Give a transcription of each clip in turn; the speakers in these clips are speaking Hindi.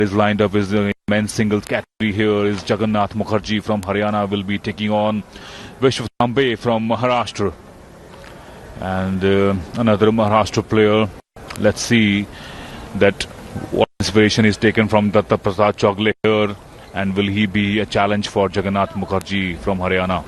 is lined up is the men's singles category. Here is Jagannath Mukherjee from Haryana will be taking on Vishwa Tambe from Maharashtra. And another Maharashtra player. Let's see that what inspiration is taken from Datta Prasad Chogle here, and will he be a challenge for Jagannath Mukherjee from Haryana?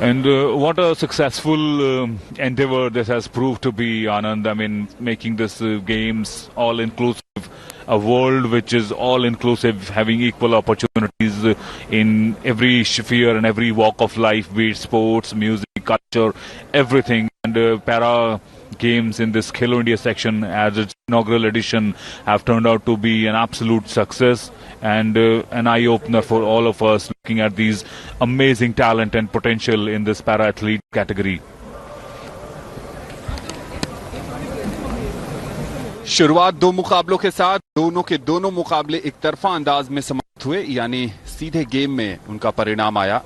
And what a successful endeavor this has proved to be, Anand. I mean, making this games all-inclusive, a world which is all-inclusive, having equal opportunities in every sphere and every walk of life, be it sports, music, culture, everything. And para games in this Khelo India section as its inaugural edition have turned out to be an absolute success and an eye-opener for all of us looking at these amazing talent and potential in this para-athlete category. शुरुआत दो मुकाबलों के साथ दोनों के दोनों मुकाबले एक तरफा अंदाज में समाप्त हुए, यानी सीधे गेम में उनका परिणाम आया।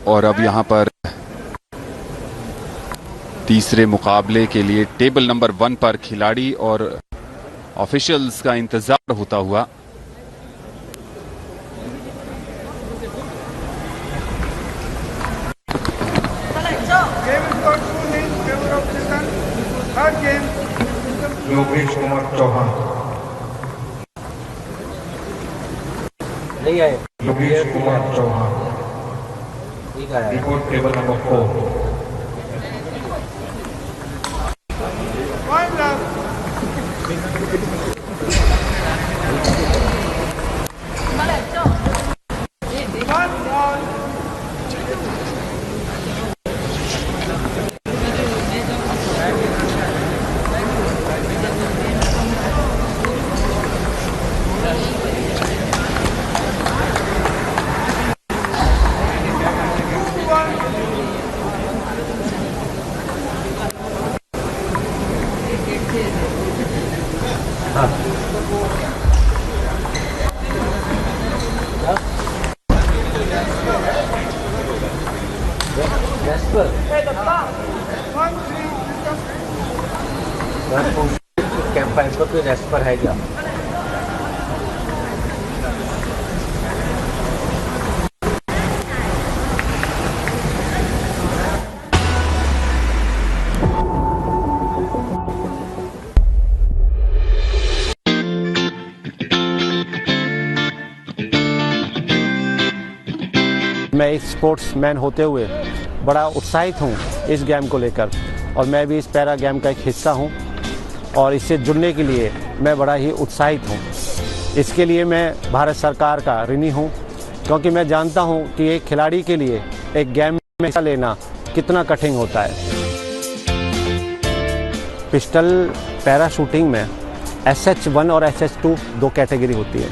और अब यहां पर तीसरे मुकाबले के लिए टेबल नंबर 1 पर खिलाड़ी और ऑफिशियल्स का इंतजार होता हुआ। योगेश कुमार चौहान नहीं आए। Yogesh Kumar Chauhan report table number 4। Camp को कोई रेस्ट पर है क्या? मैं एक स्पोर्ट्समैन होते हुए बड़ा उत्साहित हूं इस गेम को लेकर, और मैं भी इस पैरा गेम का एक हिस्सा हूं और इससे जुड़ने के लिए मैं बड़ा ही उत्साहित हूं। इसके लिए मैं भारत सरकार का ऋणी हूं, क्योंकि मैं जानता हूं कि एक खिलाड़ी के लिए एक गेम में हिस्सा लेना कितना कठिन होता है। पिस्टल पैरा शूटिंग में SH1 और SH2 दो कैटेगरी होती है,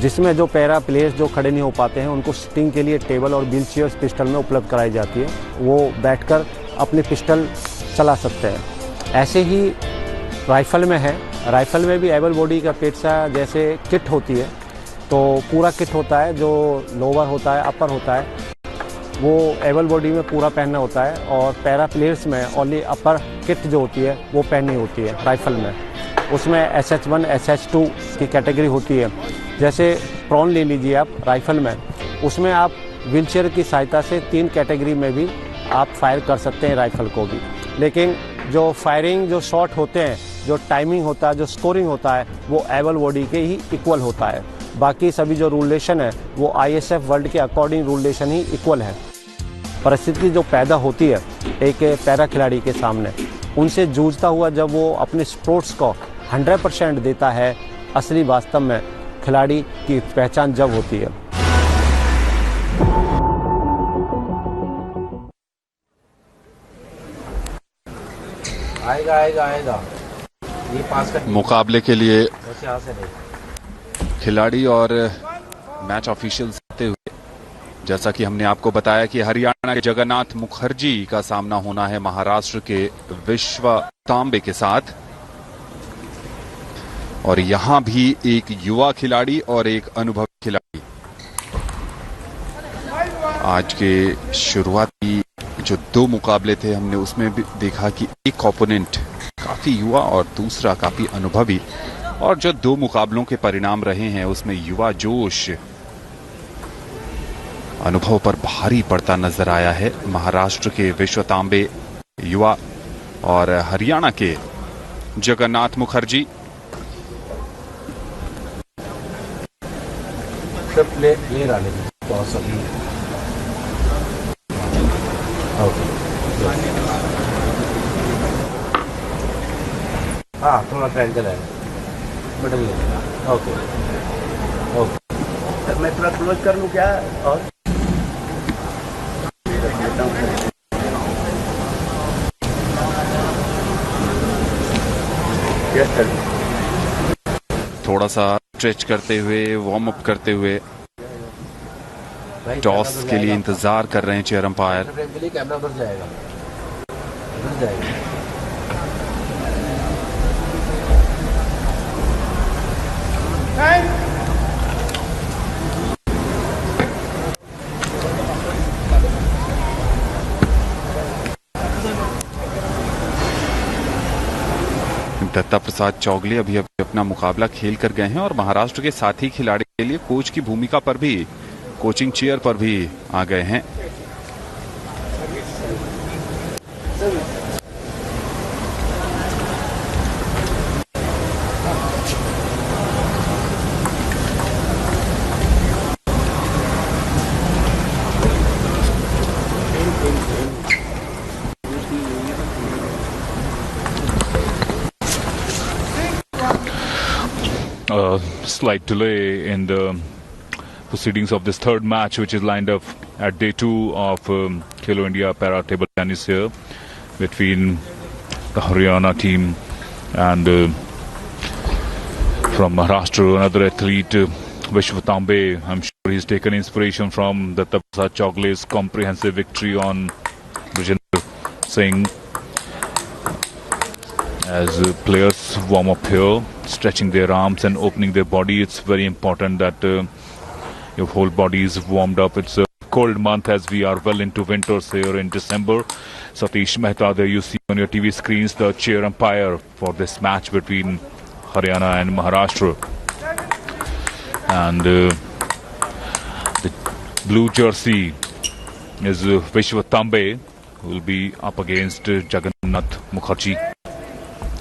जिसमें जो पैरा प्लेयर्स जो खड़े नहीं हो पाते हैं उनको सिटिंग के लिए टेबल और व्हील चेयर्स पिस्टल में उपलब्ध कराई जाती है, वो बैठकर अपनी पिस्टल चला सकते हैं। ऐसे ही राइफल में है, राइफल में भी एबल बॉडी का पेट्सा जैसे किट होती है, तो पूरा किट होता है, जो लोअर होता है अपर होता है वो एबल बॉडी में पूरा पहनना होता है, और पैरा प्लेयर्स में ओनली अपर किट जो होती है वो पहननी होती है राइफल में। उसमें SH1 SH2 की कैटेगरी होती है। जैसे प्रॉन ले लीजिए आप राइफल में, उसमें आप व्हीलचेयर की सहायता से 3 कैटेगरी में भी आप फायर कर सकते हैं राइफल को भी, लेकिन जो फायरिंग जो शॉट होते हैं, जो टाइमिंग होता है, जो स्कोरिंग होता है वो एबल बॉडी के ही इक्वल होता है। बाकी सभी जो रूलेशन है वो ISF वर्ल्ड के अकॉर्डिंग रूलेशन ही इक्वल है। परिस्थिति जो पैदा होती है एक पैरा खिलाड़ी के सामने, उनसे जूझता हुआ जब वो अपने स्पोर्ट्स को 100% देता है, असली वास्तव में खिलाड़ी की पहचान जब होती है। आएगा आएगा आएगा ये पास कर। मुकाबले के लिए खिलाड़ी और मैच ऑफिशियल्स आते हुए, जैसा कि हमने आपको बताया कि हरियाणा के जगन्नाथ मुखर्जी का सामना होना है महाराष्ट्र के विश्व तांबे के साथ। और यहां भी एक युवा खिलाड़ी और एक अनुभवी खिलाड़ी। आज के शुरुआती जो 2 मुकाबले थे हमने उसमें भी देखा कि एक ओपोनेंट काफी युवा और दूसरा काफी अनुभवी, और जो 2 मुकाबलों के परिणाम रहे हैं उसमें युवा जोश अनुभव पर भारी पड़ता नजर आया है। महाराष्ट्र के विश्व तांबे युवा और हरियाणा के जगन्नाथ मुखर्जी। प्ले डाले हाँ, थोड़ा ट्रायंगल है मिडल में। ओके ओके, मैं थोड़ा क्लोज कर लूँ क्या? और थोड़ा सा स्ट्रेच करते हुए, वार्म अप करते हुए टॉस के लिए इंतजार कर रहे हैं चेयर अंपायर। कैमरा उधर जाएगा, उधर जाएगा। दत्ता प्रसाद चौगले अभी अपना मुकाबला खेल कर गए हैं और महाराष्ट्र के साथी खिलाड़ी के लिए कोच की भूमिका पर भी, कोचिंग चेयर पर भी आ गए हैं। Slight delay in the proceedings of this third match, which is lined up at day 2 of Khelo India Para Table Tennis here between the Haryana team and from Maharashtra, another athlete, Vishwa Tambe. I'm sure he's taken inspiration from Datta Prasad Chogle's comprehensive victory on Vijender Singh. As players warm up here, stretching their arms and opening their body, it's very important that your whole body is warmed up. It's a cold month as we are well into winters here in December. Satish Mehta, there you see on your TV screens the chair umpire for this match between Haryana and Maharashtra. And the blue jersey is Vishwa Tambe, who will be up against Jagannath Mukherjee,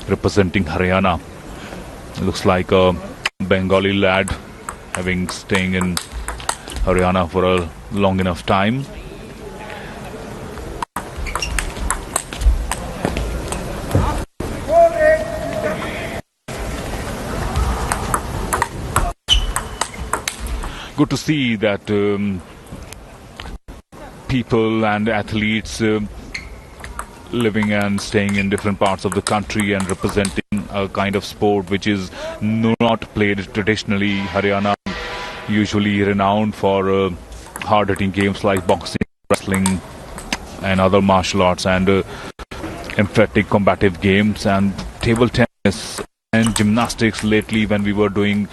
representing Haryana. Looks like a Bengali lad having staying in Haryana for a long enough time. Good to see that people and athletes living and staying in different parts of the country and representing a kind of sport which is not played traditionally. Haryana usually renowned for hard-hitting games like boxing, wrestling and other martial arts, and emphatic combative games, and table tennis and gymnastics. Lately, when we were doing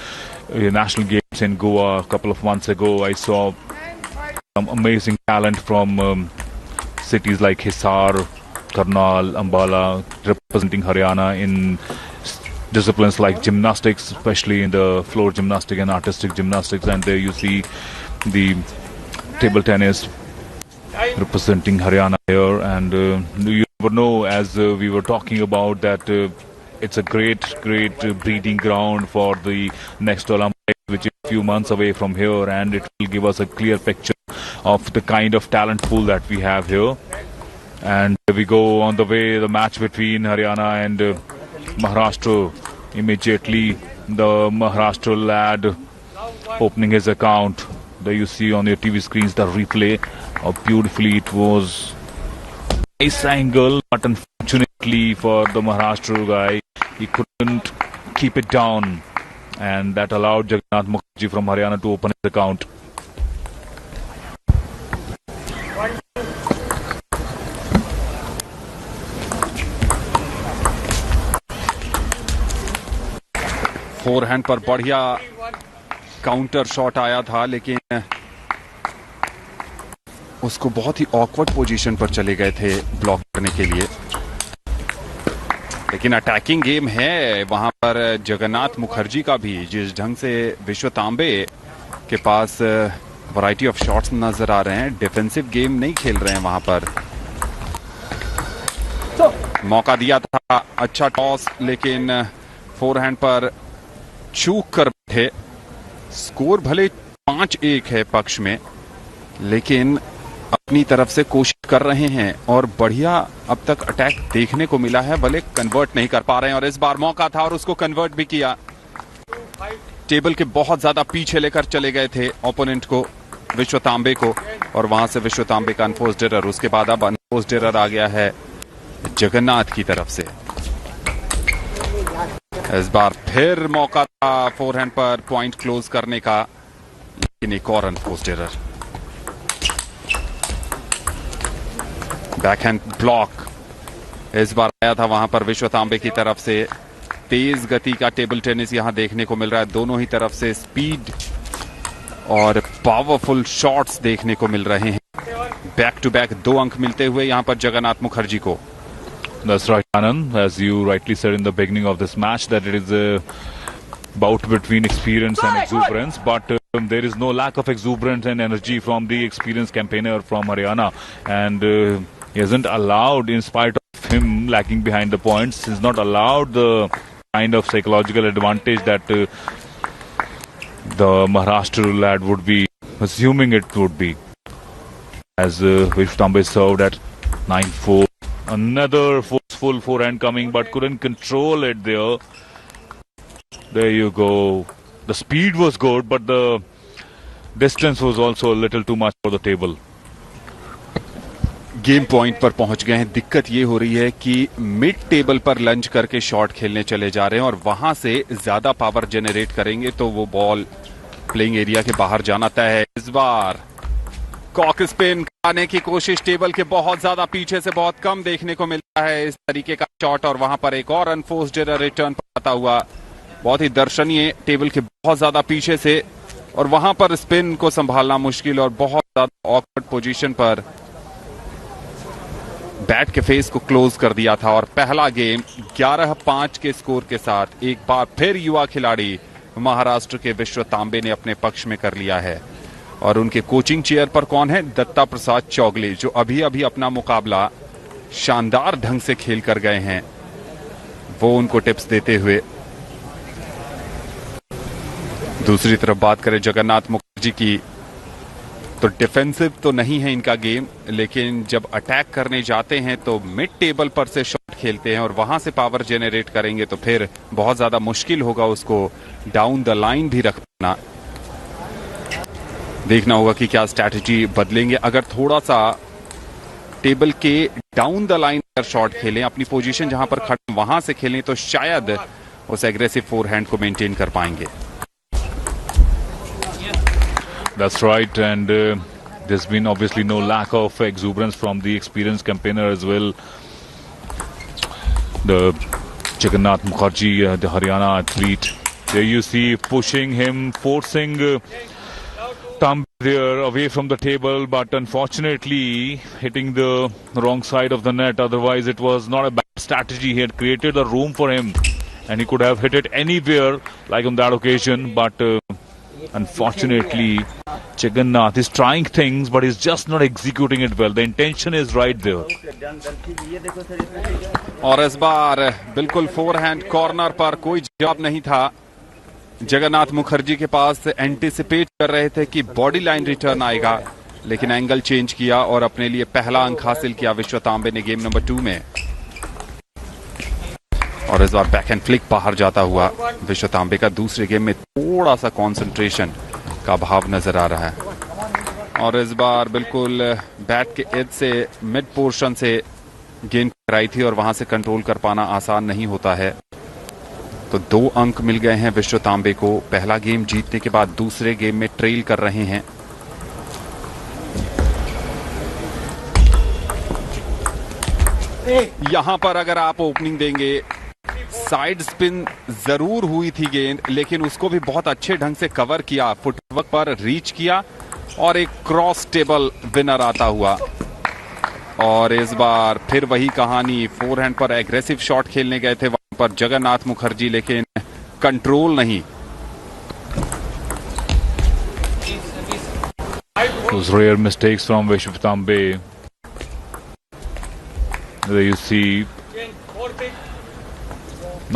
national games in Goa a couple of months ago, I saw some amazing talent from cities like Hisar, Karnal, Ambala, representing Haryana in disciplines like gymnastics, especially in the floor gymnastics and artistic gymnastics. And there you see the table tennis representing Haryana here. And you never know, as we were talking about, that it's a great breeding ground for the next Olympics, which is a few months away from here, and it will give us a clear picture of the kind of talent pool that we have here. And we go on the way, the match between Haryana and Maharashtra. Immediately the Maharashtra lad opening his account. There you see on your TV screens the replay. How beautifully it was. Nice angle, but unfortunately for the Maharashtra guy, he couldn't keep it down, and that allowed Jagannath Mukherjee from Haryana to open his account. Forehand पर बढ़िया काउंटर शॉट आया था, लेकिन उसको बहुत ही ऑकवर्ड पोजीशन पर चले गए थे ब्लॉक करने के लिए। लेकिन अटैकिंग गेम है वहां पर जगन्नाथ मुखर्जी का भी, जिस ढंग से विश्व तांबे के पास वैरायटी ऑफ शॉट्स नजर आ रहे हैं, डिफेंसिव गेम नहीं खेल रहे हैं वहां पर। मौका दिया था, अच्छा टॉस, लेकिन फोरहैंड पर चूक कर बैठे। स्कोर भले 5-1 है पक्ष में, लेकिन अपनी तरफ से कोशिश कर रहे हैं और बढ़िया अब तक अटैक देखने को मिला है, भले कन्वर्ट नहीं कर पा रहे हैं। और इस बार मौका था और उसको कन्वर्ट भी किया। टेबल के बहुत ज्यादा पीछे लेकर चले गए थे ओपोनेंट को, विश्व तांबे को, और वहां से विश्व तांबे का अनफोर्स्ड एरर। उसके बाद अब अनफोर्स्ड एरर आ गया है जगन्नाथ की तरफ से। इस बार फिर मौका था फोरहैंड पर पॉइंट क्लोज करने का, लेकिन एक और अनफोर्स्ड एरर। बैकहैंड ब्लॉक इस बार आया था वहां पर विश्व तांबे की तरफ से। तेज गति का टेबल टेनिस यहां देखने को मिल रहा है। दोनों ही तरफ से स्पीड और पावरफुल शॉट्स देखने को मिल रहे हैं। बैक टू बैक 2 अंक मिलते हुए यहां पर जगन्नाथ मुखर्जी को। That's right, Anand. As you rightly said in the beginning of this match, that it is a bout between experience and exuberance, but there is no lack of exuberance and energy from the experienced campaigner from Haryana, and he hasn't allowed, in spite of him lacking behind the points, he's not allowed the kind of psychological advantage that the Maharashtra lad would be assuming it would be. As Vishwa Tambe served at 9-4. Another forceful forehand coming, but couldn't control it there. There you go. The speed was good, but the distance was also a little too much for the table. Game point पर पहुंच गए हैं। दिक्कत ये हो रही है कि मिड टेबल पर लंच करके शॉट खेलने चले जा रहे हैं, और वहां से ज्यादा पावर जनरेट करेंगे तो वो बॉल प्लेइंग एरिया के बाहर जाना तय है। इस बार कॉक स्पिन आने की कोशिश, टेबल के बहुत ज्यादा पीछे से बहुत कम देखने को मिलता है इस तरीके का शॉट, और वहां पर एक और अनफोर्स्ड एरर रिटर्न पर आता हुआ। बहुत ही दर्शनीय, टेबल के बहुत ज्यादा पीछे से, और वहां पर स्पिन को संभालना मुश्किल, और बहुत ज्यादा ऑकवर्ड पोजीशन पर बैट के फेस को क्लोज कर दिया था। और पहला गेम 11-5 के स्कोर के साथ एक बार फिर युवा खिलाड़ी महाराष्ट्र के विश्व तांबे ने अपने पक्ष में कर लिया है। और उनके कोचिंग चेयर पर कौन है? दत्ता प्रसाद चौगले, जो अभी अभी अपना मुकाबला शानदार ढंग से खेल कर गए हैं, वो उनको टिप्स देते हुए। दूसरी तरफ बात करें जगन्नाथ मुखर्जी की, तो डिफेंसिव तो नहीं है इनका गेम, लेकिन जब अटैक करने जाते हैं तो मिड टेबल पर से शॉट खेलते हैं, और वहां से पावर जेनरेट करेंगे तो फिर बहुत ज्यादा मुश्किल होगा उसको डाउन द लाइन भी रख पाना। देखना होगा कि क्या स्ट्रैटेजी बदलेंगे। अगर थोड़ा सा टेबल के डाउन द लाइन पर शॉट खेलें, अपनी पोजीशन जहां पर खड़े वहां से खेलें, तो शायद उस एग्रेसिव फोरहैंड को मेंटेन कर पाएंगे। That's right, and there's been obviously no lack of exuberance from the experienced campaigner as well. The Jagannath Mukherjee, the Haryana athlete, there you see pushing him, forcing Tambe there away from the table, but unfortunately hitting the wrong side of the net. Otherwise, it was not a bad strategy. He had created the room for him, and he could have hit it anywhere, like on that occasion, but unfortunately Jagannath is trying things, but he's just not executing it well. The intention is right there. और इस बार बिल्कुल फोरहैंड कॉर्नर पर कोई जवाब नहीं था। जगन्नाथ मुखर्जी के पास एंटिसिपेट कर रहे थे कि बॉडी लाइन रिटर्न आएगा, लेकिन एंगल चेंज किया और अपने लिए पहला अंक हासिल किया विश्व तांबे ने गेम नंबर 2 में। और इस बार बैकहैंड फ्लिक बाहर जाता हुआ विश्व तांबे का दूसरे गेम में थोड़ा सा कंसंट्रेशन का अभाव नजर आ रहा है। और इस बार बिल्कुल बैट के एज से मिड पोर्शन से गेंद टकराई थी, और वहां से कंट्रोल कर पाना आसान नहीं होता है। तो 2 अंक मिल गए हैं विश्व तांबे को। पहला गेम जीतने के बाद दूसरे गेम में ट्रेल कर रहे हैं। यहां पर अगर आप ओपनिंग देंगे, साइड स्पिन जरूर हुई थी गेंद, लेकिन उसको भी बहुत अच्छे ढंग से कवर किया, फुटवर्क पर रीच किया और एक क्रॉस टेबल विनर आता हुआ। और इस बार फिर वही कहानी, फोरहैंड पर एग्रेसिव शॉट खेलने गए थे वहां पर जगन्नाथ मुखर्जी, लेकिन कंट्रोल नहीं। Those rare mistakes from Vishwa Tambe. There you see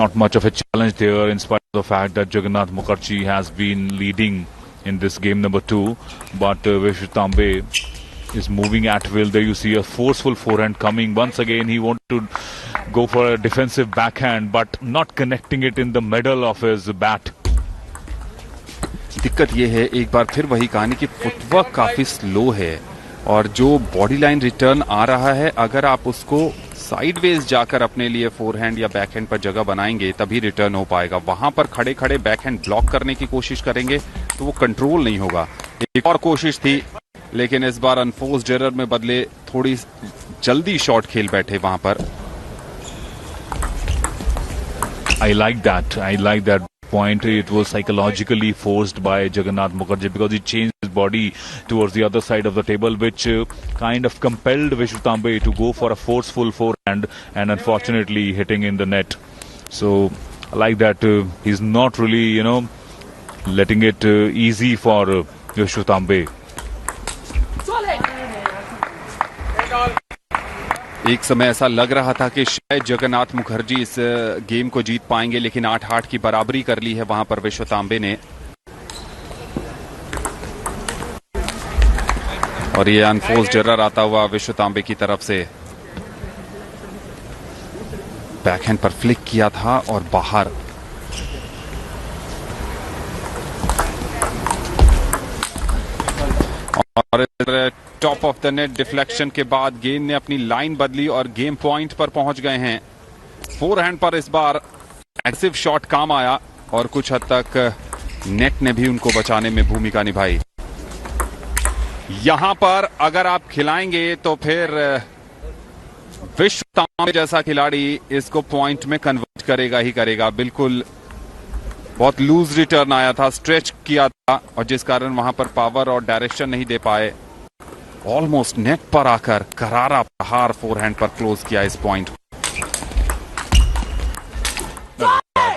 not much of a challenge there in spite of the fact that Jagannath Mukherjee has been leading in this game number 2. But Vishwa Tambe is moving at will. There you see a forceful forehand coming. Once again he wanted to go for a defensive backhand but not connecting it in the middle of his bat. दिक्कत यह है एक बार फिर वही कहानी कि फुटवर्क काफी स्लो है और जो बॉडी लाइन रिटर्न आ रहा है अगर आप उसको साइडवेज जाकर अपने लिए फोरहैंड या बैकहैंड पर जगह बनाएंगे तभी रिटर्न हो पाएगा। वहां पर खड़े खड़े बैकहैंड ब्लॉक करने की कोशिश करेंगे तो वो कंट्रोल नहीं होगा। एक और कोशिश थी लेकिन इस बार अनफोर्स्ड एरर में बदले थोड़ी जल्दी शॉट खेल बैठे वहां पर। I like that point. It was psychologically forced by Jagannath Mukherjee because he changed his body towards the other side of the table, which kind of compelled Vishwa Tambe to go for a forceful forehand and unfortunately hitting in the net. So I like that he's not really, letting it easy for Vishwa Tambe. एक समय ऐसा लग रहा था कि शायद जगन्नाथ मुखर्जी इस गेम को जीत पाएंगे, लेकिन 8-8 की बराबरी कर ली है वहां पर विश्व तांबे ने। और ये अनफोर्स्ड एरर आता हुआ विश्व तांबे की तरफ से। बैकहैंड पर फ्लिक किया था और बाहर। और top of the net deflection के बाद गेंद ने अपनी लाइन बदली और गेम पॉइंट पर पहुंच गए हैं। फोरहैंड पर इस बार एग्रेसिव शॉट काम आया और कुछ हद तक नेट ने भी उनको बचाने में भूमिका निभाई। यहां पर अगर आप खिलाएंगे तो फिर विश्व तांबे जैसा खिलाड़ी इसको पॉइंट में कन्वर्ट करेगा ही करेगा। बिल्कुल बहुत लूज रिटर्न आया था, स्ट्रेच किया था और जिस कारण वहां पर पावर और डायरेक्शन नहीं दे पाए। ऑलमोस्ट नेट पर आकर करारा प्रहार फोरहैंड पर क्लोज किया इस point.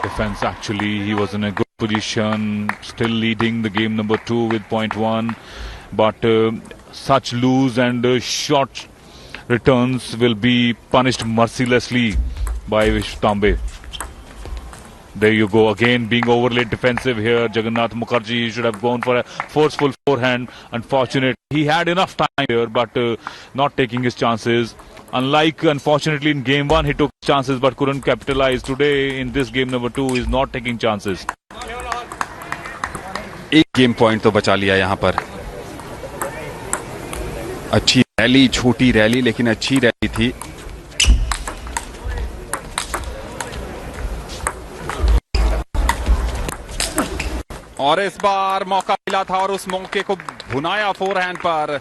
Defense actually, he was in a good position, still leading the game number 2 with 0.1, but such loose and short returns will be punished mercilessly by Vishwa Tambe. There you go again, being overly defensive here. Jagannath Mukherjee should have gone for a forceful forehand. Unfortunate, he had enough time here, but not taking his chances. Unlike, unfortunately, in game 1, he took chances but couldn't capitalize. Today, in this game number 2, he's not taking chances. एक गेम पॉइंट तो बचा लिया यहां पर। अच्छी रैली, छोटी रैली लेकिन अच्छी रैली थी। और इस बार मौका मिला था और उस मौके को भुनाया फोरहैंड पर।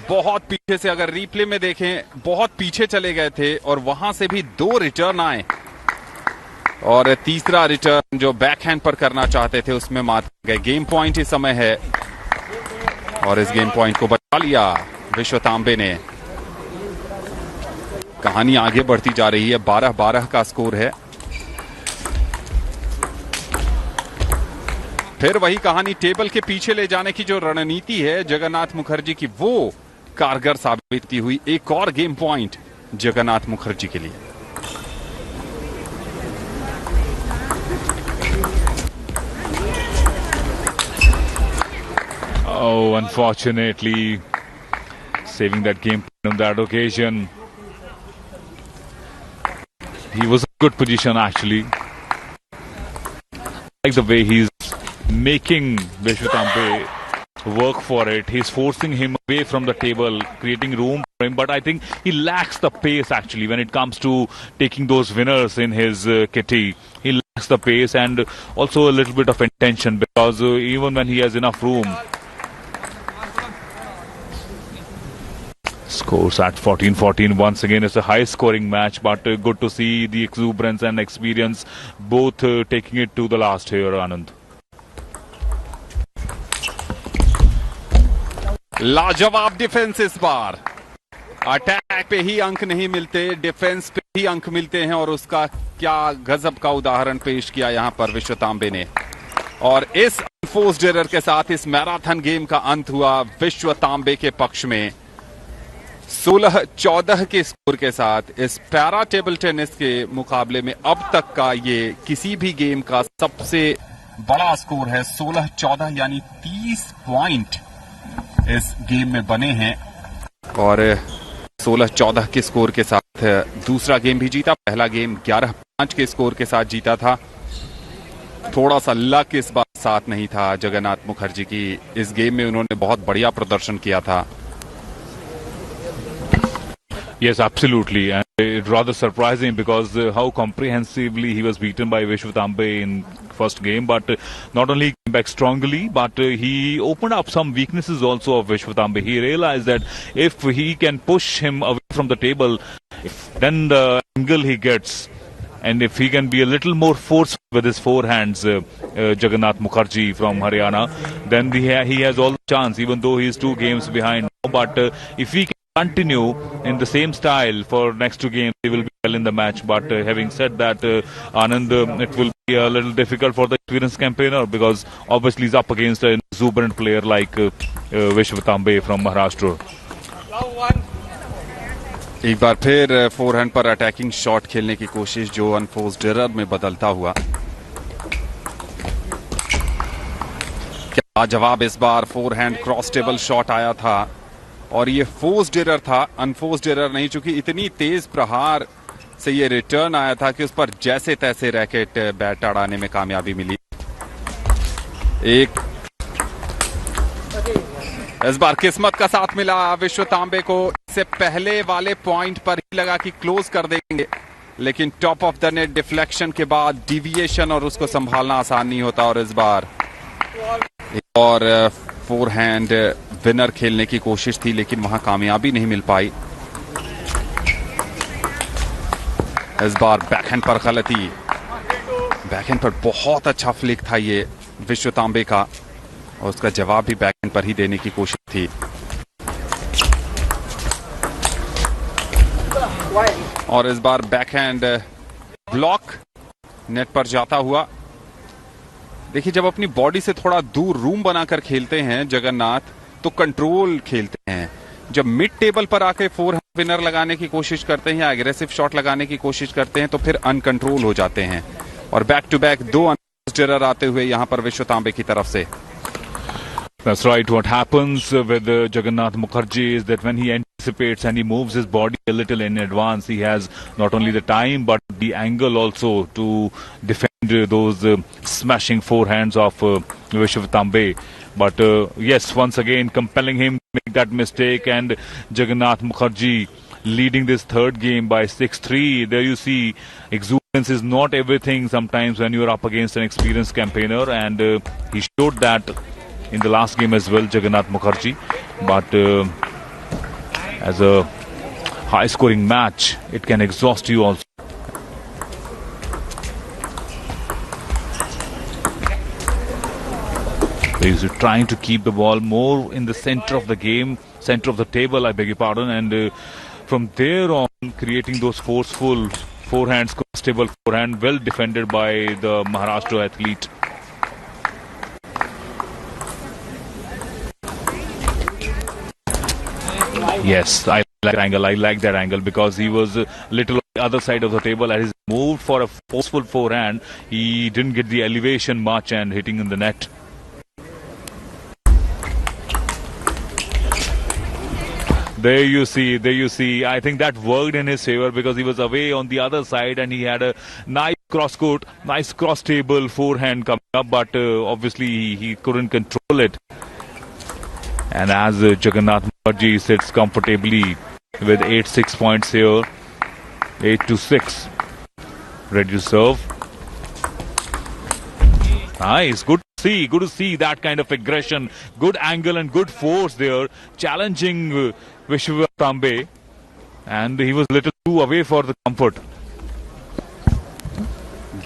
बहुत पीछे से अगर रीप्ले में देखें, बहुत पीछे चले गए थे और वहां से भी 2 रिटर्न आए और तीसरा रिटर्न जो बैकहैंड पर करना चाहते थे उसमें मात गए। गेम पॉइंट इस समय है और इस गेम पॉइंट को बचा लिया विश्व तांबे ने। कहानी आगे बढ़ती जा रही है, 12-12 का स्कोर है। फिर वही कहानी, टेबल के पीछे ले जाने की जो रणनीति है जगन्नाथ मुखर्जी की, वो कारगर साबित हुई। एक और गेम पॉइंट जगन्नाथ मुखर्जी के लिए। Oh, unfortunately, saving that game on that occasion. He was in good position actually. I like the way he's making Vishwa Tambe work for it. He's forcing him away from the table, creating room for him. But I think he lacks the pace actually when it comes to taking those winners in his kitty. He lacks the pace and also a little bit of intention because even when he has enough room. Scores at 14-14. Once again, it's a high-scoring match, but good to see the exuberance and experience both taking it to the last here, Anand. लाजवाब डिफेंस इस बार। अटैक पे ही अंक नहीं मिलते, डिफेंस पे ही अंक मिलते हैं, और उसका क्या गजब का उदाहरण पेश किया यहां पर विश्व तांबे ने। और इस अनफोर्स्ड एरर के साथ इस मैराथन गेम का अंत हुआ विश्व तांबे के पक्ष में 16-14 के स्कोर के साथ। इस पैरा टेबल टेनिस के मुकाबले में अब तक का ये किसी भी गेम का सबसे बड़ा स्कोर है। 16-14 यानी 30 पॉइंट इस गेम में बने हैं, और 16-14 के स्कोर के साथ दूसरा गेम भी जीता। पहला गेम 11-5 के स्कोर के साथ जीता था। थोड़ा सा लक इस बार साथ नहीं था जगन्नाथ मुखर्जी की। इस गेम में उन्होंने बहुत बढ़िया प्रदर्शन किया था। Yes, absolutely, and it's rather surprising because how comprehensively he was beaten by Vishwa Tambe in first game. But not only he came back strongly, but he opened up some weaknesses also of Vishwa Tambe. He realized that if he can push him away from the table, then the angle he gets, and if he can be a little more forceful with his forehands, Jagannath Mukherjee from Haryana, then he has all the chance, even though he is 2 games behind. But if he can continue in the same style for next 2 games, he will be well in the match. But having said that, Anand, it will be a little difficult for the experienced campaigner because obviously he's up against an exuberant player like Vishwa Tambe from Maharashtra. एक बार फिर फोरहैंड पर अटैकिंग शॉट खेलने की कोशिश जो अनफोर्स्ड एरर में बदलता हुआ। क्या जवाब इस बार फोरहैंड क्रॉस टेबल शॉट आया था, और ये फोर्स्ड एरर था, अनफोर्स्ड एरर नहीं, चूंकि इतनी तेज प्रहार से ये रिटर्न आया था कि उस पर जैसे तैसे रैकेट बैट अड़ाने में कामयाबी मिली। एक इस बार किस्मत का साथ मिला विश्व तांबे को। इससे पहले वाले पॉइंट पर ही लगा कि क्लोज कर देंगे, लेकिन top of the net deflection के बाद डिविएशन, और उसको संभालना आसान नहीं होता। और इस बार और फोरहैंड विनर खेलने की कोशिश थी, लेकिन वहां कामयाबी नहीं मिल पाई। इस बार बैकहैंड पर गलती, बैकहैंड पर बहुत अच्छा फ्लिक था ये विश्व तांबे का, और उसका जवाब भी बैकहैंड पर ही देने की कोशिश थी। और इस बार बैकहैंड ब्लॉक नेट पर जाता हुआ। देखिए, जब अपनी बॉडी से थोड़ा दूर रूम बनाकर खेलते हैं जगन्नाथ, तो कंट्रोल खेलते हैं। जब मिड टेबल पर आके फोरहैंड विनर लगाने की कोशिश करते हैं या एग्रेसिव शॉट लगाने की कोशिश करते हैं, तो फिर अनकंट्रोल हो जाते हैं। और back to back 2 unforced error आते हुए यहां पर विश्व तांबे की तरफ से। That's right. What happens with Jagannath Mukherjee is that when he anticipates and he moves his body a little in advance, he has not only the time but the angle also to defend those smashing forehands of Vishwa Tambe. But yes, once again compelling him to make that mistake, and Jagannath Mukherjee leading this third game by 6-3. There you see, exuberance is not everything sometimes when you are up against an experienced campaigner, and he showed that in the last game as well, Jagannath Mukherjee. But as a high-scoring match, it can exhaust you also. He's trying to keep the ball more in the center of the game, center of the table, I beg your pardon, and from there on creating those forceful forehands, cross-table forehand, well defended by the Maharashtra athlete. Yes, I like that angle because he was a little on the other side of the table. As he moved for a forceful forehand, he didn't get the elevation much and hitting in the net. There you see. I think that worked in his favor because he was away on the other side and he had a nice cross-court, nice cross-table forehand coming up, but obviously he couldn't control it. And as Jagannath Mukherjee sits comfortably with 8-6 points here, 8-6, ready to serve. Nice, good to see that kind of aggression, good angle and good force there, challenging Vishwa Tambe, and he was a little too away for the comfort.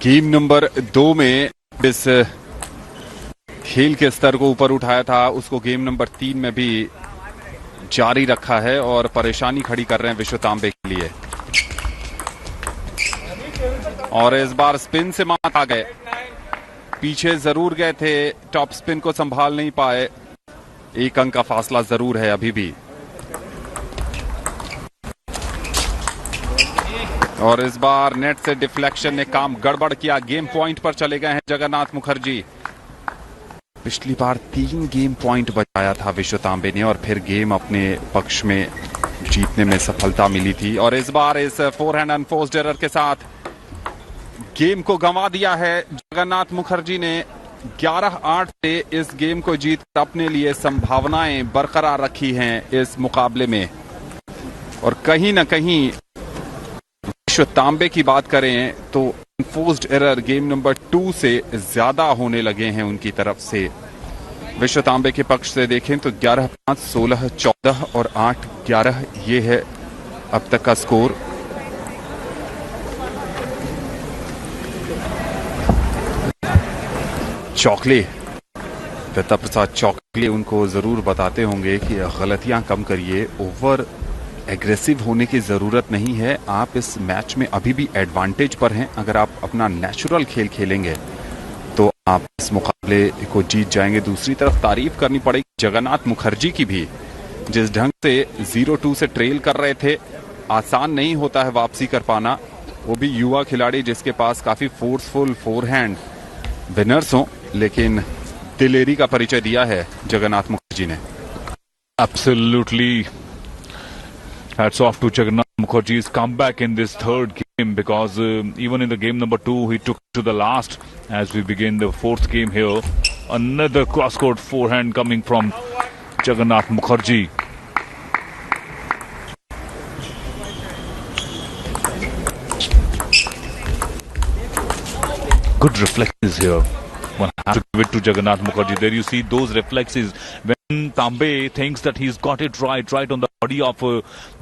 Game number 2 में इस खेल के स्तर को ऊपर उठाया था, उसको गेम नंबर 3 में भी जारी रखा है और परेशानी खड़ी कर रहे हैं विश्व तांबे के लिए। और इस बार स्पिन से मात आ गए, पीछे जरूर गए थे, टॉप स्पिन को संभाल नहीं पाए। एक अंक का फासला जरूर है अभी भी। और इस बार नेट से डिफ्लेक्शन ने काम गड़बड़ किया, गेम पॉइंट पर चले गए हैं जगन्नाथ मुखर्जी। पिछली बार 3 गेम पॉइंट बचाया था विश्व तांबे ने और फिर गेम अपने पक्ष में जीतने में सफलता मिली थी। और इस बार इस फोरहैंड अनफोर्स्ड एरर के साथ गेम को गंवा दिया है जगन्नाथ मुखर्जी ने। 11-8 से इस गेम को जीतकर अपने लिए संभावनाएं बरकरार रखी हैं इस मुकाबले में। और कहीं ना कहीं विश्व तांबे की बात करें तो अनफोर्स्ड एरर गेम नंबर 2 से ज्यादा होने लगे हैं उनकी तरफ से। विश्व तांबे के पक्ष से देखें तो 11-5, 16-14 और 8-11 ये है अब तक का स्कोर। चौकले, दत्ता प्रसाद चौकले उनको जरूर बताते होंगे कि गलतियां कम करिए, ओवर एग्रेसिव होने की जरूरत नहीं है। आप इस मैच में अभी भी एडवांटेज पर हैं। अगर आप अपना नेचुरल खेल खेलेंगे तो आप इस मुकाबले को जीत जाएंगे। दूसरी तरफ तारीफ करनी पड़ेगी जगन्नाथ मुखर्जी की भी, जिस ढंग से 0-2 से ट्रेल कर रहे थे। आसान नहीं होता है वापसी कर पाना, वो भी युवा खिलाड़ी जिसके पास काफी फोर्सफुल फोरहैंड विनर्स हों, लेकिन दिलेरी का परिचय दिया है जगन्नाथ मुखर्जी ने। Absolutely. Hats off to Jagannath Mukherjee's comeback in this third game, because even in the game number 2 he took to the last. As we begin the fourth game here, another cross-court forehand coming from Jagannath Mukherjee. Good reflexes here. One has to give it to Jagannath Mukherjee. There you see those reflexes when Tambe thinks that he's got it right on the body of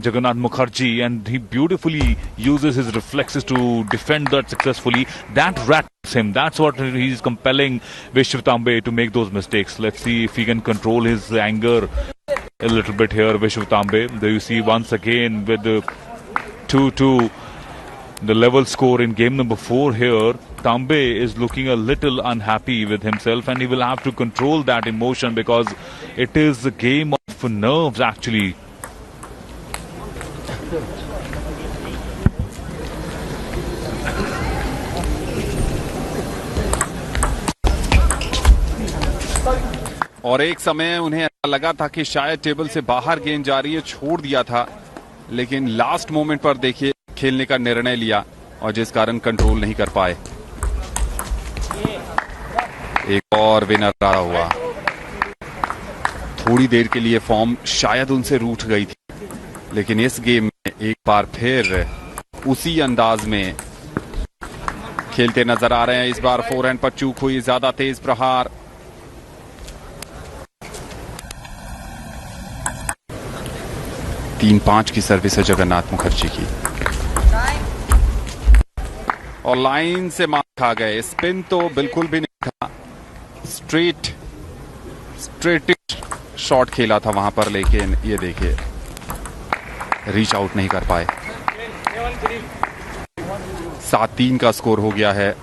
Jagannath Mukherjee, and he beautifully uses his reflexes to defend that successfully. That rattles him. That's what he's compelling Vishwa Tambe to make those mistakes. Let's see if he can control his anger a little bit here, Vishwa Tambe. There you see once again with the 2-2. The level score in game number 4 here. Tambe is looking a little unhappy with himself, and he will have to control that emotion because it is a game of nerves actually. और एक समय उन्हें ऐसा लगा था कि शायद टेबल से बाहर गेंद जा रही है, छोड़ दिया था, लेकिन लास्ट मोमेंट पर देखिए खेलने का निर्णय लिया और जिस कारण कंट्रोल नहीं कर पाए। एक और विनर रहा हुआ। थोड़ी देर के लिए फॉर्म शायद उनसे रूठ गई थी, लेकिन इस गेम में एक बार फिर उसी अंदाज में खेलते नजर आ रहे हैं। इस बार फोरहैंड पर चूक हुई, ज्यादा तेज प्रहार। तीन 5 की सर्विस है जगन्नाथ मुखर्जी की, और लाइन से मार खा गए। स्पिन तो बिल्कुल भी नहीं था, स्ट्रेट शॉट खेला था वहां पर, लेकिन ये देखिए रीच आउट नहीं कर पाए। 7-3 का स्कोर हो गया है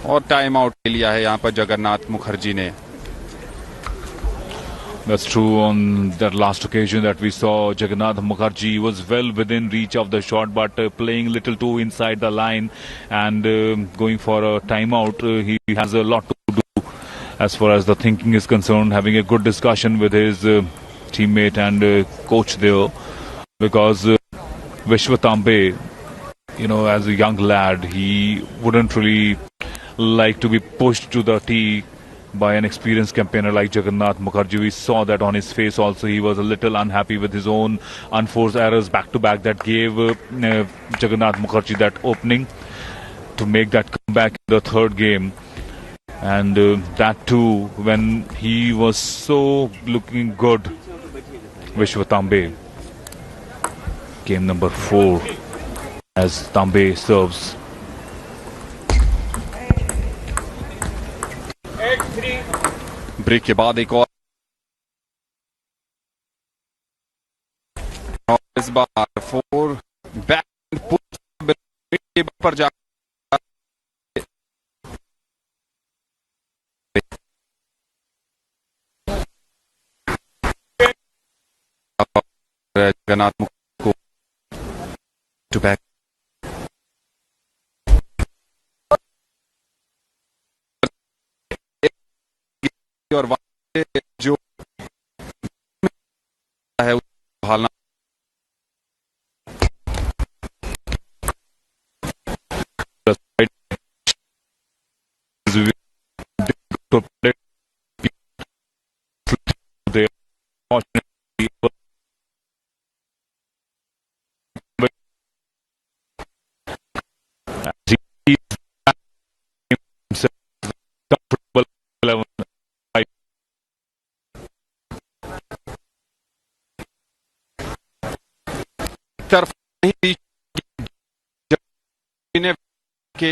और टाइम आउट ले लिया है यहां पर जगन्नाथ मुखर्जी ने। That's true. On that last occasion that we saw, Jagannath Mukherjee was well within reach of the shot, but playing little too inside the line and going for a timeout. He has a lot to do as far as the thinking is concerned, having a good discussion with his teammate and coach there, because Vishwa Tambe, you know, as a young lad, he wouldn't really like to be pushed to the tee by an experienced campaigner like Jagannath Mukherjee. We saw that on his face also. He was a little unhappy with his own unforced errors back to back that gave Jagannath Mukherjee that opening to make that comeback in the third game. And that too when he was so looking good. Vishwa Tambe. Game number 4 as Tambe serves. Break के बाद एक और इस बार 4 बैक पुश पर जा जगन्नाथ को टू बैक और जो है भालना तरफ नहीं के